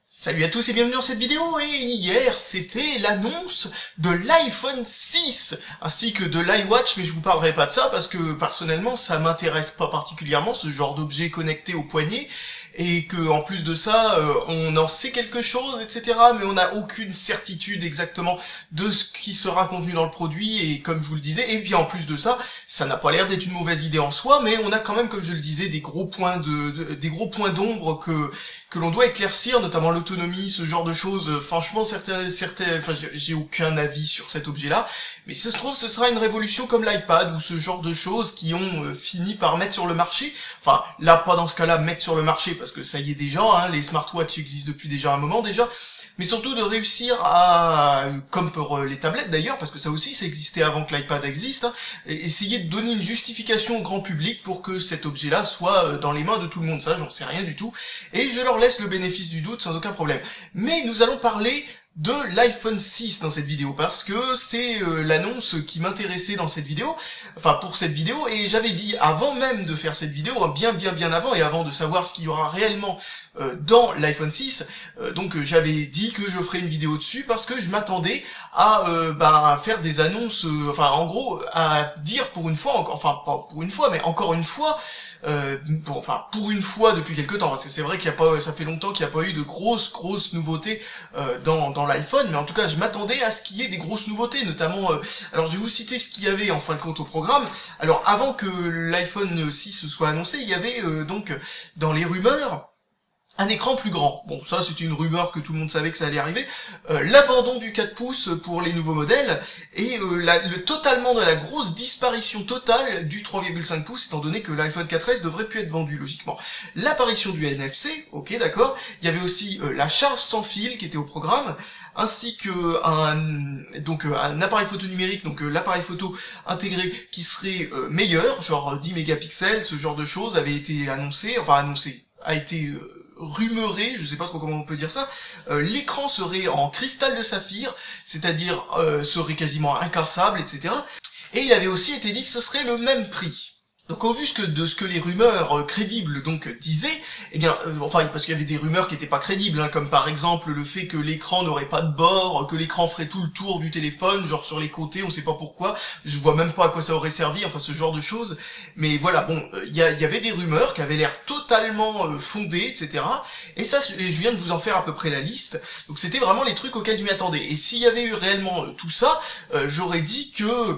Salut à tous et bienvenue dans cette vidéo, et hier c'était l'annonce de l'iPhone 6 ainsi que de l'iWatch, mais je vous parlerai pas de ça parce que personnellement ça m'intéresse pas particulièrement ce genre d'objet connecté au poignet, et que en plus de ça on en sait quelque chose, etc., mais on n'a aucune certitude exactement de ce qui sera contenu dans le produit, et comme je vous le disais, et puis en plus de ça, ça n'a pas l'air d'être une mauvaise idée en soi, mais on a quand même, comme je le disais, des gros points d'ombre que l'on doit éclaircir, notamment l'autonomie, ce genre de choses. Franchement, enfin, j'ai aucun avis sur cet objet-là, mais si ça se trouve, ce sera une révolution comme l'iPad ou ce genre de choses qui ont fini par mettre sur le marché. Enfin, là, pas dans ce cas-là, mettre sur le marché, parce que ça y est déjà, hein, les smartwatches existent depuis déjà un moment déjà, mais surtout de réussir à, comme pour les tablettes d'ailleurs, parce que ça aussi, ça existait avant que l'iPad existe, hein, essayer de donner une justification au grand public pour que cet objet-là soit dans les mains de tout le monde. Ça, j'en sais rien du tout, et je leur laisse le bénéfice du doute sans aucun problème. Mais nous allons parler de l'iPhone 6 dans cette vidéo, parce que c'est l'annonce qui m'intéressait dans cette vidéo, enfin pour cette vidéo, et j'avais dit avant même de faire cette vidéo, hein, bien avant, et avant de savoir ce qu'il y aura réellement dans l'iPhone 6, donc j'avais dit que je ferais une vidéo dessus parce que je m'attendais à faire des annonces, enfin en gros à dire pour une fois, enfin pas pour une fois, mais encore une fois, pour une fois depuis quelques temps, parce que c'est vrai qu'il y a pas, ça fait longtemps qu'il n'y a pas eu de grosses nouveautés dans l'iPhone, mais en tout cas je m'attendais à ce qu'il y ait des grosses nouveautés, notamment, alors je vais vous citer ce qu'il y avait en fin de compte au programme. Alors avant que l'iPhone 6 soit annoncé, il y avait donc dans les rumeurs un écran plus grand. Bon, ça c'était une rumeur que tout le monde savait que ça allait arriver. L'abandon du 4 pouces pour les nouveaux modèles, et totalement de la grosse disparition totale du 3,5 pouces, étant donné que l'iPhone 4S devrait plus être vendu logiquement. L'apparition du NFC, ok d'accord. Il y avait aussi la charge sans fil qui était au programme, ainsi que un appareil photo numérique, donc l'appareil photo intégré qui serait meilleur, genre 10 mégapixels, ce genre de choses avait été annoncé, a été rumeuré, je sais pas trop comment on peut dire ça. L'écran serait en cristal de saphir, c'est-à-dire serait quasiment incassable, etc. Et il avait aussi été dit que ce serait le même prix. Donc au vu de ce que les rumeurs crédibles donc disaient, eh bien, enfin parce qu'il y avait des rumeurs qui n'étaient pas crédibles, hein, comme par exemple le fait que l'écran n'aurait pas de bord, que l'écran ferait tout le tour du téléphone, genre sur les côtés, on sait pas pourquoi, je vois même pas à quoi ça aurait servi, enfin ce genre de choses. Mais voilà, bon, il y avait des rumeurs qui avaient l'air totalement fondées, etc. Et ça, je viens de vous en faire à peu près la liste. Donc c'était vraiment les trucs auxquels je m'y attendais. Et s'il y avait eu réellement tout ça, j'aurais dit que,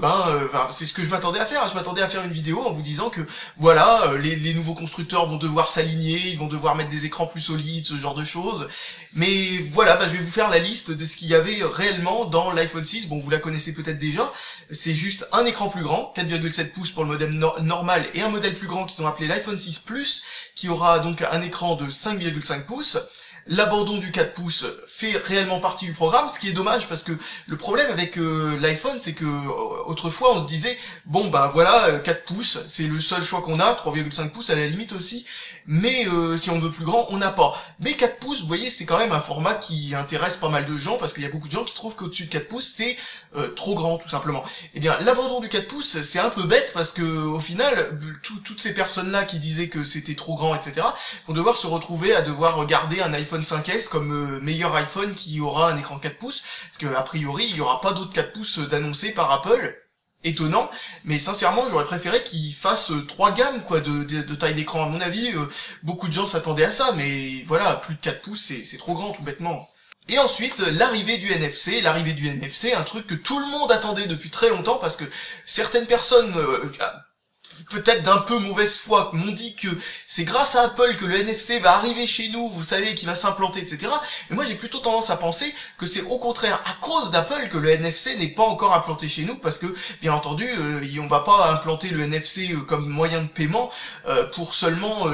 c'est ce que je m'attendais à faire. Je m'attendais à faire une vidéo en vous disant que voilà, les nouveaux constructeurs vont devoir s'aligner, ils vont devoir mettre des écrans plus solides, ce genre de choses. Mais voilà, je vais vous faire la liste de ce qu'il y avait réellement dans l'iPhone 6. Bon, vous la connaissez peut-être déjà, c'est juste un écran plus grand, 4,7 pouces pour le modèle normal, et un modèle plus grand qu'ils ont appelé l'iPhone 6 Plus, qui aura donc un écran de 5,5 pouces. L'abandon du 4 pouces fait réellement partie du programme, ce qui est dommage parce que le problème avec l'iPhone, c'est que autrefois on se disait bon voilà, 4 pouces c'est le seul choix qu'on a, 3,5 pouces à la limite aussi, mais si on veut plus grand on n'a pas. Mais 4 pouces, vous voyez, c'est quand même un format qui intéresse pas mal de gens, parce qu'il y a beaucoup de gens qui trouvent qu'au-dessus de 4 pouces c'est trop grand tout simplement. Et bien l'abandon du 4 pouces c'est un peu bête, parce que au final toutes ces personnes là qui disaient que c'était trop grand, etc., vont devoir se retrouver à devoir regarder un iPhone 5S comme meilleur iPhone qui aura un écran 4 pouces, parce que a priori il y aura pas d'autres 4 pouces d'annoncés par Apple. Étonnant, mais sincèrement j'aurais préféré qu'ils fassent 3 gammes quoi de taille d'écran. À mon avis, beaucoup de gens s'attendaient à ça, mais voilà, plus de 4 pouces c'est trop grand tout bêtement. Et ensuite, l'arrivée du NFC, un truc que tout le monde attendait depuis très longtemps, parce que certaines personnes peut-être d'un peu mauvaise foi, m'ont dit que c'est grâce à Apple que le NFC va arriver chez nous, vous savez, qui va s'implanter, etc. Mais moi j'ai plutôt tendance à penser que c'est au contraire à cause d'Apple que le NFC n'est pas encore implanté chez nous, parce que bien entendu on va pas implanter le NFC comme moyen de paiement pour seulement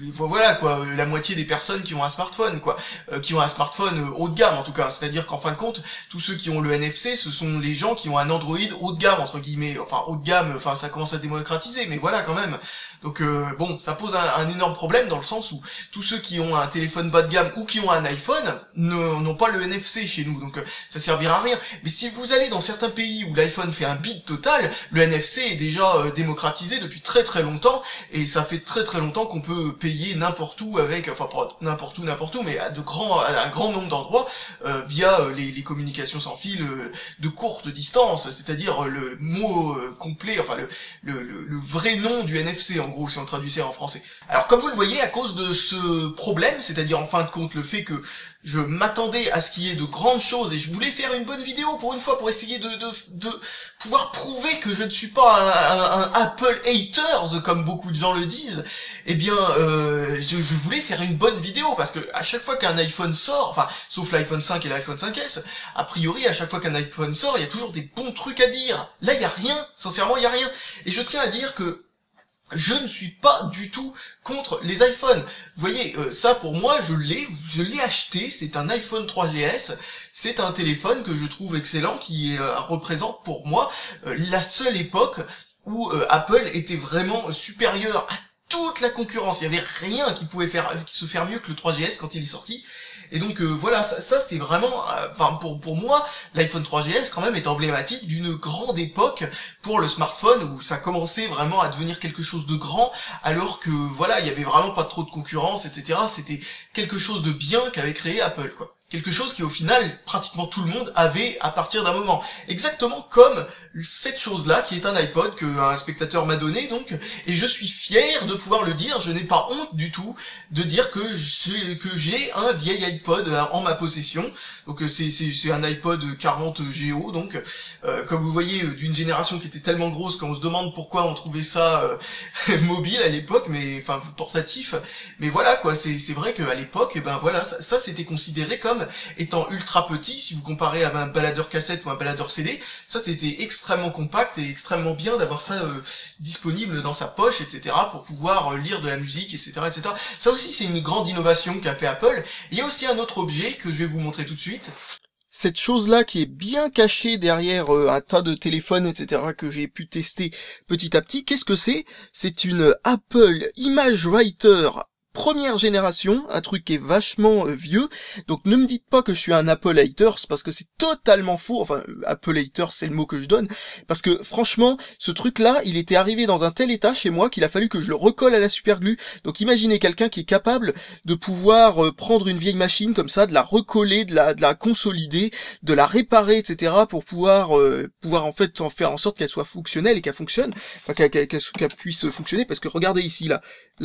voilà quoi, la moitié des personnes qui ont un smartphone quoi, qui ont un smartphone haut de gamme en tout cas. C'est-à-dire qu'en fin de compte, tous ceux qui ont le NFC, ce sont les gens qui ont un Android haut de gamme entre guillemets, enfin haut de gamme, enfin ça commence à démocratiser, mais voilà quand même. Donc bon, ça pose un énorme problème dans le sens où tous ceux qui ont un téléphone bas de gamme ou qui ont un iPhone n'ont pas le NFC chez nous, donc ça servira à rien. Mais si vous allez dans certains pays où l'iPhone fait un bid total, le NFC est déjà démocratisé depuis très très longtemps, et ça fait très très longtemps qu'on peut payer n'importe où avec, enfin pas n'importe où, mais à un grand nombre d'endroits via les communications sans fil de courte distance, c'est-à-dire le mot complet, enfin le vrai nom du NFC en gros si on traduisait en français. Alors comme vous le voyez, à cause de ce problème, c'est-à-dire en fin de compte le fait que je m'attendais à ce qu'il y ait de grandes choses et je voulais faire une bonne vidéo pour une fois pour essayer de pouvoir prouver que je ne suis pas un Apple haters comme beaucoup de gens le disent, eh bien je voulais faire une bonne vidéo parce que à chaque fois qu'un iPhone sort, enfin sauf l'iPhone 5 et l'iPhone 5S, a priori à chaque fois qu'un iPhone sort, il y a toujours des bons trucs à dire. Là il y a rien, sincèrement il y a rien. Et je tiens à dire que je ne suis pas du tout contre les iPhones. Vous voyez, ça pour moi, je l'ai acheté, c'est un iPhone 3GS, c'est un téléphone que je trouve excellent, qui représente pour moi la seule époque où Apple était vraiment supérieur à toute la concurrence. Il y avait rien qui pouvait se faire mieux que le 3GS quand il est sorti. Et donc voilà, ça c'est vraiment, enfin pour moi, l'iPhone 3GS quand même est emblématique d'une grande époque pour le smartphone où ça commençait vraiment à devenir quelque chose de grand, alors que voilà, il y avait vraiment pas trop de concurrence, etc. C'était quelque chose de bien qu'avait créé Apple, quoi. Quelque chose qui au final pratiquement tout le monde avait à partir d'un moment. Exactement comme cette chose-là qui est un iPod que un spectateur m'a donné, donc, et je suis fier de pouvoir le dire, je n'ai pas honte du tout de dire que j'ai un vieil iPod en ma possession. Donc c'est un iPod 40 Go, donc comme vous voyez d'une génération qui était tellement grosse qu'on se demande pourquoi on trouvait ça mobile à l'époque, mais enfin portatif. Mais voilà quoi, c'est vrai qu'à l'époque, ben voilà, ça c'était considéré comme étant ultra petit, si vous comparez à un baladeur cassette ou un baladeur CD, ça c'était extrêmement compact et extrêmement bien d'avoir ça disponible dans sa poche, etc., pour pouvoir lire de la musique, etc., etc. Ça aussi c'est une grande innovation qu'a fait Apple. Il y a aussi un autre objet que je vais vous montrer tout de suite. Cette chose-là qui est bien cachée derrière un tas de téléphones, etc., que j'ai pu tester petit à petit, qu'est-ce que c'est? C'est une Apple Image Writer première génération, un truc qui est vachement vieux, donc ne me dites pas que je suis un Apple haters, parce que c'est totalement faux, enfin, Apple haters c'est le mot que je donne, parce que franchement, ce truc-là, il était arrivé dans un tel état chez moi qu'il a fallu que je le recolle à la superglue, donc imaginez quelqu'un qui est capable de pouvoir prendre une vieille machine comme ça, de la recoller, de la consolider, de la réparer, etc., pour pouvoir en fait en faire en sorte qu'elle soit fonctionnelle et qu'elle fonctionne, enfin qu'elle puisse fonctionner, parce que regardez ici, là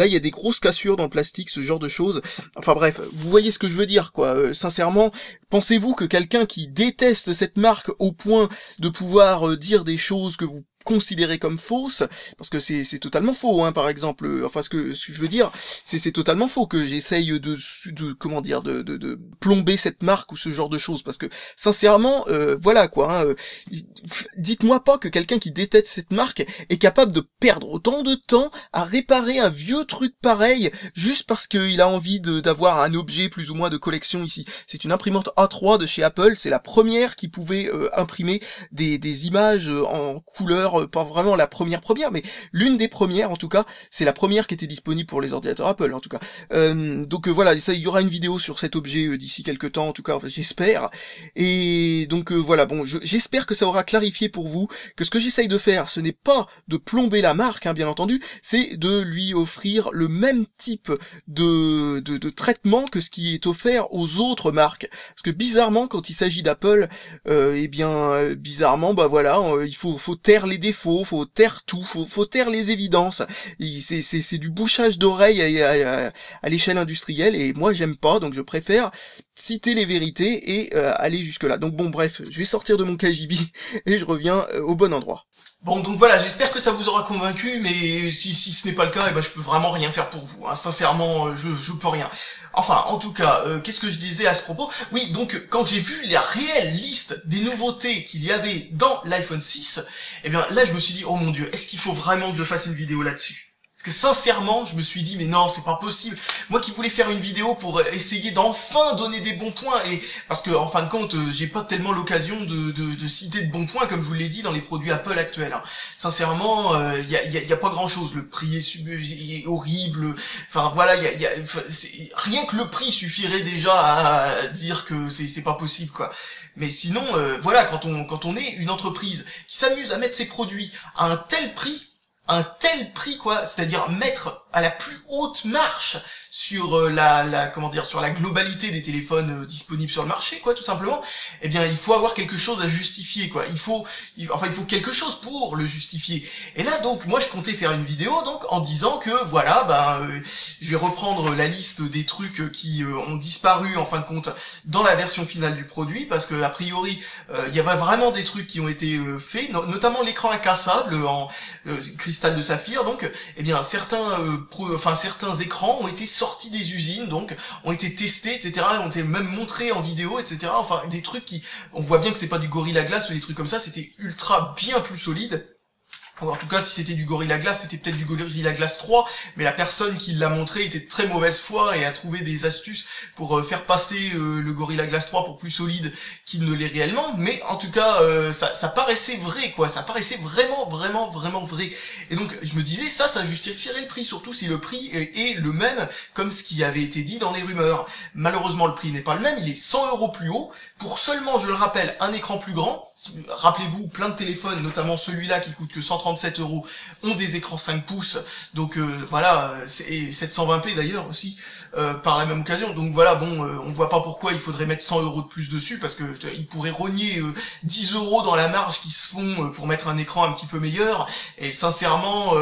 il y a des grosses cassures dans le plastique, ce genre de choses. Enfin bref, vous voyez ce que je veux dire, quoi. Sincèrement, pensez-vous que quelqu'un qui déteste cette marque au point de pouvoir dire des choses que vous considérées comme fausses, parce que c'est totalement faux, hein, par exemple, enfin ce que je veux dire, c'est totalement faux que j'essaye comment dire, de plomber cette marque ou ce genre de choses, parce que sincèrement, voilà quoi, hein, dites-moi pas que quelqu'un qui déteste cette marque est capable de perdre autant de temps à réparer un vieux truc pareil, juste parce qu'il a envie d'avoir un objet plus ou moins de collection ici. C'est une imprimante A3 de chez Apple, c'est la première qui pouvait imprimer des images en couleur, pas vraiment la première, mais l'une des premières en tout cas, c'est la première qui était disponible pour les ordinateurs Apple en tout cas. Donc voilà, ça, il y aura une vidéo sur cet objet d'ici quelques temps en tout cas, enfin, j'espère. Et donc voilà, bon, j'espère que ça aura clarifié pour vous que ce que j'essaye de faire, ce n'est pas de plomber la marque, hein, bien entendu, c'est de lui offrir le même type de traitement que ce qui est offert aux autres marques. Parce que bizarrement, quand il s'agit d'Apple, eh bien bizarrement, bah voilà, il faut taire les défauts, faut taire tout, faut taire les évidences. C'est du bouchage d'oreilles à l'échelle industrielle, et moi j'aime pas, donc je préfère citer les vérités et aller jusque là. Donc bon, bref, je vais sortir de mon KGB et je reviens au bon endroit. Bon, donc voilà, j'espère que ça vous aura convaincu, mais si ce n'est pas le cas, eh ben je peux vraiment rien faire pour vous, hein. Sincèrement, je peux rien. Enfin, en tout cas, qu'est-ce que je disais à ce propos? Oui, donc quand j'ai vu la réelle liste des nouveautés qu'il y avait dans l'iPhone 6, eh bien là je me suis dit, oh mon dieu, est-ce qu'il faut vraiment que je fasse une vidéo là-dessus? Parce que sincèrement, je me suis dit, mais non, c'est pas possible. Moi qui voulais faire une vidéo pour essayer d'enfin donner des bons points, et parce que en fin de compte, j'ai pas tellement l'occasion de citer de bons points, comme je vous l'ai dit, dans les produits Apple actuels. Hein. Sincèrement, y a pas grand-chose. Le prix est horrible. Enfin voilà, rien que le prix suffirait déjà à dire que c'est pas possible, quoi. Mais sinon, voilà, quand on est une entreprise qui s'amuse à mettre ses produits à un tel prix quoi, c'est-à-dire mettre à la plus haute marche sur sur la globalité des téléphones disponibles sur le marché, quoi, tout simplement, eh bien, il faut avoir quelque chose à justifier, quoi. Il faut quelque chose pour le justifier. Et là, donc, moi, je comptais faire une vidéo, donc, en disant que, voilà, je vais reprendre la liste des trucs qui ont disparu, en fin de compte, dans la version finale du produit, parce que, a priori, il y avait vraiment des trucs qui ont été faits, notamment l'écran incassable en cristal de saphir, donc, eh bien, certains écrans ont été sortis des usines, donc ont été testés, etc., ont été même montrés en vidéo, etc. Enfin, des trucs qui, on voit bien que c'est pas du Gorilla Glass ou des trucs comme ça, c'était ultra bien plus solide. Ou en tout cas, si c'était du Gorilla Glass, c'était peut-être du Gorilla Glass 3, mais la personne qui l'a montré était de très mauvaise foi et a trouvé des astuces pour faire passer le Gorilla Glass 3 pour plus solide qu'il ne l'est réellement, mais en tout cas, ça paraissait vrai, quoi, ça paraissait vraiment vrai. Et donc, je me disais, ça justifierait le prix, surtout si le prix est le même, comme ce qui avait été dit dans les rumeurs. Malheureusement, le prix n'est pas le même, il est 100 € plus haut, pour seulement, je le rappelle, un écran plus grand. Rappelez-vous, plein de téléphones, notamment celui-là qui coûte que 137 €, ont des écrans 5 pouces, donc voilà, et 720p d'ailleurs aussi, par la même occasion, donc voilà, bon, on voit pas pourquoi il faudrait mettre 100 € de plus dessus, parce que ils pourraient rogner 10 € dans la marge qui se font pour mettre un écran un petit peu meilleur, et sincèrement,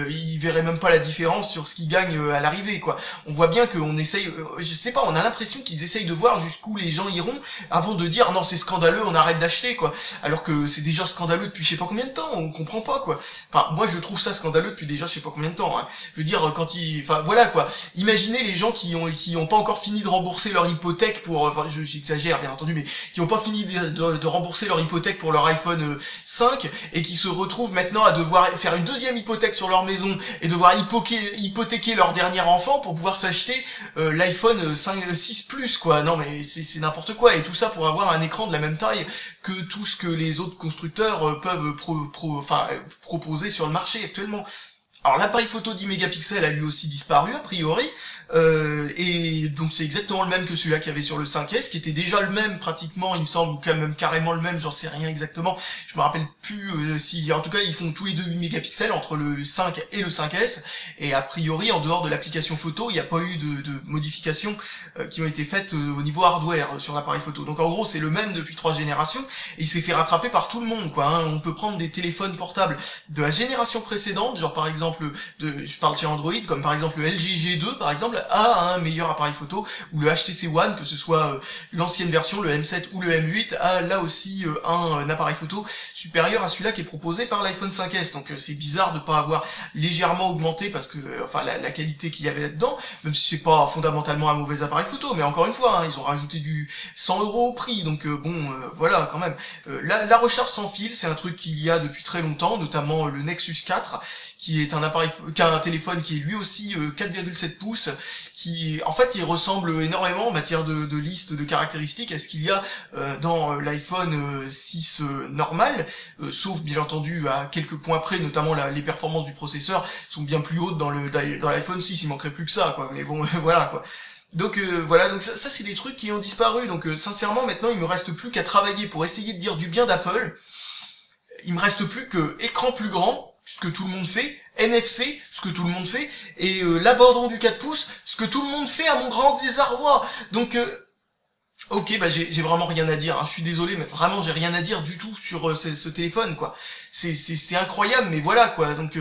ils verraient même pas la différence sur ce qu'ils gagnent à l'arrivée, quoi. On voit bien qu'on essaye, je sais pas, on a l'impression qu'ils essayent de voir jusqu'où les gens iront, avant de dire, non, c'est scandaleux, on arrête d'acheter, quoi. Alors que c'est déjà scandaleux depuis je sais pas combien de temps, on comprend pas, quoi. Enfin, moi je trouve ça scandaleux depuis déjà je sais pas combien de temps, hein. Je veux dire, enfin voilà, quoi. Imaginez les gens qui ont pas encore fini de rembourser leur hypothèque pour, enfin j'exagère bien entendu, mais qui ont pas fini de rembourser leur hypothèque pour leur iPhone 5 et qui se retrouvent maintenant à devoir faire une deuxième hypothèque sur leur maison et devoir hypothéquer leur dernier enfant pour pouvoir s'acheter l'iPhone 6 Plus, quoi. Non mais c'est n'importe quoi, et tout ça pour avoir un écran de la même taille que tout ce que les autres constructeurs peuvent proposer sur le marché actuellement. Alors l'appareil photo 10 mégapixels a lui aussi disparu a priori, et donc c'est exactement le même que celui-là qu'il y avait sur le 5S, qui était déjà le même pratiquement, il me semble, ou quand même carrément le même, j'en sais rien exactement, je me rappelle plus si, en tout cas ils font tous les deux 8 mégapixels entre le 5 et le 5S, et a priori en dehors de l'application photo, il n'y a pas eu de modifications qui ont été faites au niveau hardware sur l'appareil photo. Donc en gros c'est le même depuis 3 générations, et il s'est fait rattraper par tout le monde, quoi, hein. On peut prendre des téléphones portables de la génération précédente, genre par exemple, je parle chez Android, comme par exemple le LG G2 par exemple, a un meilleur appareil photo, ou le HTC One, que ce soit l'ancienne version, le M7 ou le M8, a là aussi un appareil photo supérieur à celui-là qui est proposé par l'iPhone 5S. Donc c'est bizarre de pas avoir légèrement augmenté, parce que la qualité qu'il y avait là-dedans, même si c'est pas fondamentalement un mauvais appareil photo, mais encore une fois, hein, ils ont rajouté du 100 € au prix, donc voilà, quand même. La recharge sans fil, c'est un truc qu'il y a depuis très longtemps, notamment le Nexus 4, qui est un téléphone qui est lui aussi 4,7 pouces, qui en fait il ressemble énormément en matière de liste de caractéristiques à ce qu'il y a dans l'iPhone 6 normal, sauf bien entendu à quelques points près, notamment les performances du processeur sont bien plus hautes dans l'iPhone 6, il manquerait plus que ça, quoi. Mais bon, voilà, quoi. Donc voilà, donc ça c'est des trucs qui ont disparu, donc sincèrement maintenant il me reste plus qu'à travailler pour essayer de dire du bien d'Apple. Il me reste plus que écran plus grand, ce que tout le monde fait, NFC, ce que tout le monde fait, et l'abandon du 4 pouces, ce que tout le monde fait à mon grand désarroi. Donc ok, bah j'ai vraiment rien à dire, hein. Je suis désolé, mais vraiment j'ai rien à dire du tout sur ce téléphone, quoi. C'est incroyable, mais voilà, quoi. Donc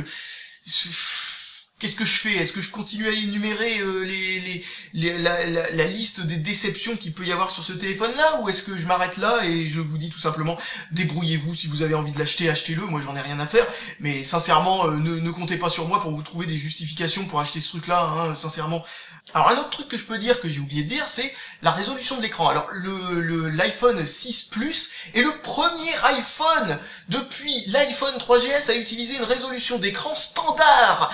qu'est-ce que je fais? Est-ce que je continue à énumérer la liste des déceptions qu'il peut y avoir sur ce téléphone-là, ou est-ce que je m'arrête là et je vous dis tout simplement, débrouillez-vous, si vous avez envie de l'acheter, achetez-le, moi j'en ai rien à faire, mais sincèrement, ne comptez pas sur moi pour vous trouver des justifications pour acheter ce truc-là, hein, sincèrement. Alors un autre truc que je peux dire, que j'ai oublié de dire, c'est la résolution de l'écran. Alors l'iPhone 6 Plus est le premier iPhone depuis l'iPhone 3GS à utiliser une résolution d'écran standard.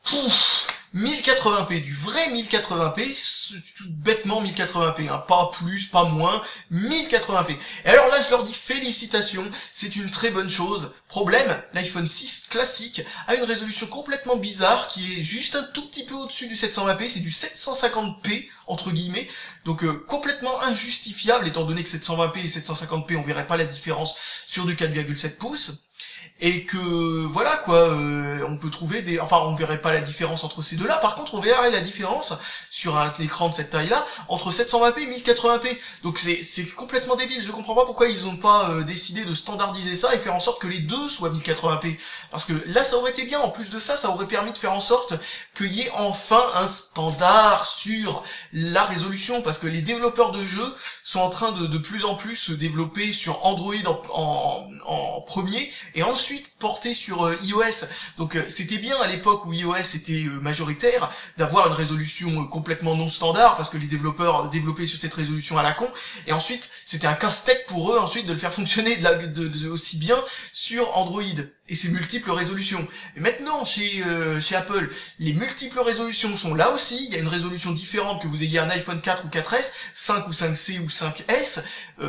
Pouf, 1080p, du vrai 1080p, tout bêtement 1080p, hein, pas plus, pas moins, 1080p. Et alors là, je leur dis félicitations, c'est une très bonne chose. Problème, l'iPhone 6 classique a une résolution complètement bizarre qui est juste un tout petit peu au-dessus du 720p, c'est du 750p entre guillemets, donc complètement injustifiable étant donné que 720p et 750p on verrait pas la différence sur du 4,7 pouces. Et que voilà quoi, on peut trouver des, enfin on verrait pas la différence entre ces deux-là. Par contre, on verrait la différence sur un écran de cette taille-là entre 720p et 1080p. Donc c'est complètement débile. Je comprends pas pourquoi ils ont pas décidé de standardiser ça et faire en sorte que les deux soient 1080p. Parce que là, ça aurait été bien. En plus de ça, ça aurait permis de faire en sorte qu'il y ait enfin un standard sur la résolution. Parce que les développeurs de jeux sont en train de plus en plus se développer sur Android en premier et ensuite porté sur iOS. Donc c'était bien à l'époque où iOS était majoritaire d'avoir une résolution complètement non standard parce que les développeurs développaient sur cette résolution à la con et ensuite c'était un casse-tête pour eux ensuite de le faire fonctionner aussi bien sur Android et ses multiples résolutions. Et maintenant chez Apple, les multiples résolutions sont là aussi, il y a une résolution différente que vous ayez un iPhone 4 ou 4S, 5 ou 5C ou 5S,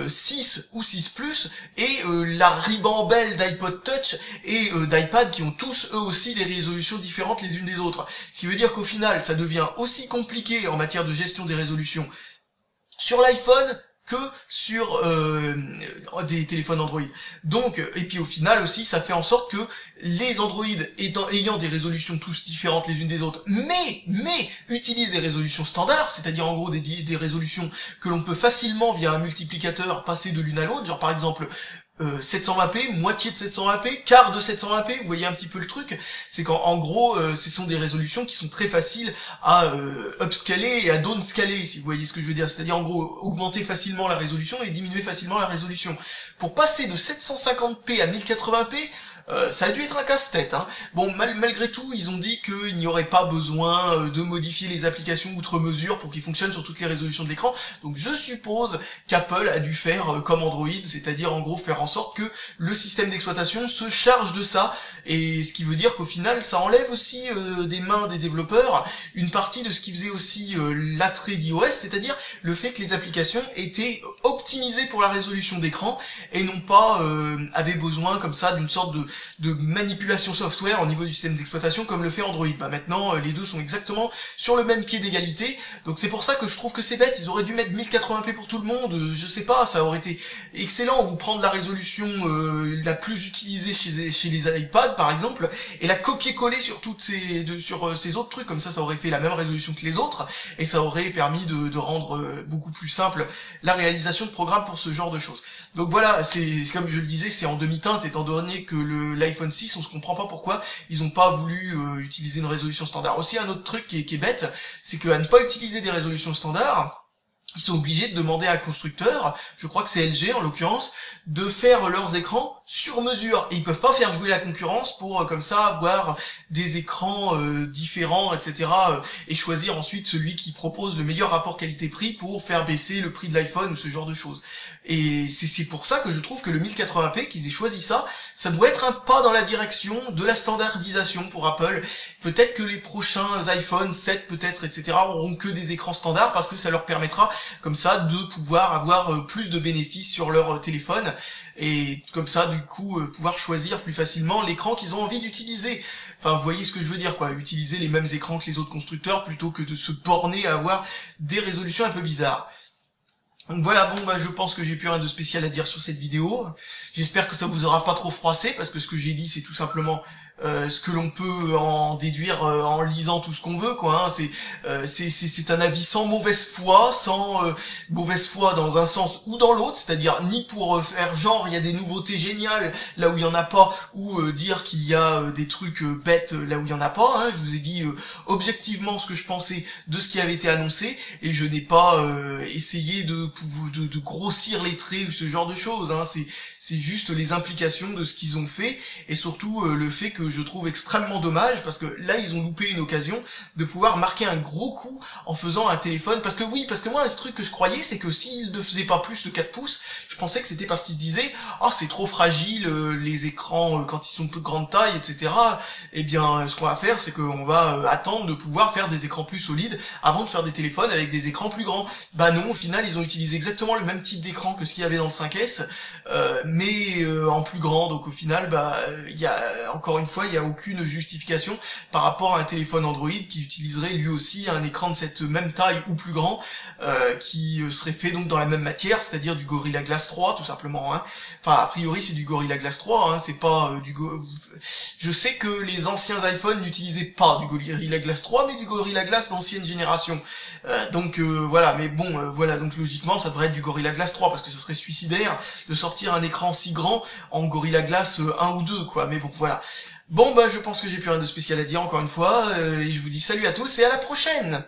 6 ou 6 Plus et la ribambelle d'iPod Touch et d'iPad qui ont tous eux aussi des résolutions différentes les unes des autres. Ce qui veut dire qu'au final ça devient aussi compliqué en matière de gestion des résolutions sur l'iPhone que sur des téléphones Android. Donc, et puis au final aussi, ça fait en sorte que les Android ayant des résolutions tous différentes les unes des autres, mais utilisent des résolutions standards, c'est-à-dire en gros des résolutions que l'on peut facilement via un multiplicateur passer de l'une à l'autre, genre par exemple 720p, moitié de 720p, quart de 720p, vous voyez un petit peu le truc, c'est qu'en gros, ce sont des résolutions qui sont très faciles à upscaler et à downscaler, si vous voyez ce que je veux dire, c'est-à-dire en gros, augmenter facilement la résolution et diminuer facilement la résolution. Pour passer de 750p à 1080p, ça a dû être un casse-tête, hein. Bon, malgré tout, ils ont dit qu'il n'y aurait pas besoin de modifier les applications outre mesure pour qu'ils fonctionnent sur toutes les résolutions de l'écran. Donc je suppose qu'Apple a dû faire comme Android, c'est-à-dire en gros faire en sorte que le système d'exploitation se charge de ça, et ce qui veut dire qu'au final, ça enlève aussi des mains des développeurs une partie de ce qui faisait aussi l'attrait d'iOS, c'est-à-dire le fait que les applications étaient optimisées pour la résolution d'écran et non pas avaient besoin comme ça d'une sorte de manipulation software au niveau du système d'exploitation comme le fait Android. Bah maintenant les deux sont exactement sur le même pied d'égalité, donc c'est pour ça que je trouve que c'est bête, ils auraient dû mettre 1080p pour tout le monde, je sais pas, ça aurait été excellent, vous prendre la résolution la plus utilisée chez les iPads par exemple, et la copier-coller sur sur ces autres trucs, comme ça aurait fait la même résolution que les autres, et ça aurait permis de rendre beaucoup plus simple la réalisation de programmes pour ce genre de choses. Donc voilà, c'est comme je le disais, c'est en demi-teinte, étant donné que l'iPhone 6, on se comprend pas pourquoi ils ont pas voulu utiliser une résolution standard. Aussi un autre truc qui est bête, c'est qu'à ne pas utiliser des résolutions standards, ils sont obligés de demander à un constructeur, je crois que c'est LG en l'occurrence, de faire leurs écrans sur mesure. Et ils peuvent pas faire jouer la concurrence pour comme ça avoir des écrans différents, etc. Et choisir ensuite celui qui propose le meilleur rapport qualité-prix pour faire baisser le prix de l'iPhone ou ce genre de choses. Et c'est pour ça que je trouve que le 1080p, qu'ils aient choisi ça doit être un pas dans la direction de la standardisation pour Apple. Peut-être que les prochains iPhone 7 peut-être, etc. auront que des écrans standards parce que ça leur permettra comme ça de pouvoir avoir plus de bénéfices sur leur téléphone et comme ça du coup pouvoir choisir plus facilement l'écran qu'ils ont envie d'utiliser. Enfin vous voyez ce que je veux dire quoi, utiliser les mêmes écrans que les autres constructeurs plutôt que de se borner à avoir des résolutions un peu bizarres. Donc voilà, bon bah je pense que j'ai plus rien de spécial à dire sur cette vidéo. J'espère que ça vous aura pas trop froissé, parce que ce que j'ai dit c'est tout simplement ce que l'on peut en déduire en lisant tout ce qu'on veut, quoi. Hein. C'est un avis sans mauvaise foi, mauvaise foi dans un sens ou dans l'autre, c'est-à-dire ni pour faire genre il y a des nouveautés géniales là où il y en a pas, ou dire qu'il y a des trucs bêtes là où il y en a pas. Hein. Je vous ai dit objectivement ce que je pensais de ce qui avait été annoncé, et je n'ai pas essayé de grossir les traits ou ce genre de choses. Hein. C'est juste les implications de ce qu'ils ont fait, et surtout le fait que que je trouve extrêmement dommage, parce que là ils ont loupé une occasion de pouvoir marquer un gros coup en faisant un téléphone, parce que moi un truc que je croyais, c'est que s'ils ne faisaient pas plus de 4 pouces, je pensais que c'était parce qu'ils se disaient oh c'est trop fragile les écrans quand ils sont de grande taille, etc. Eh bien ce qu'on va faire, c'est qu'on va attendre de pouvoir faire des écrans plus solides avant de faire des téléphones avec des écrans plus grands. Bah non, au final ils ont utilisé exactement le même type d'écran que ce qu'il y avait dans le 5S, mais en plus grand, donc au final bah il y a encore une fois il y a aucune justification par rapport à un téléphone Android qui utiliserait lui aussi un écran de cette même taille ou plus grand, qui serait fait donc dans la même matière, c'est-à-dire du Gorilla Glass 3 tout simplement, hein. Enfin a priori c'est du Gorilla Glass 3, hein, c'est pas je sais que les anciens iPhones n'utilisaient pas du Gorilla Glass 3 mais du Gorilla Glass d'ancienne génération, donc voilà, mais bon voilà, donc logiquement ça devrait être du Gorilla Glass 3 parce que ça serait suicidaire de sortir un écran si grand en Gorilla Glass 1 ou 2 quoi, mais bon voilà. Bon bah je pense que j'ai plus rien de spécial à dire encore une fois, et je vous dis salut à tous et à la prochaine.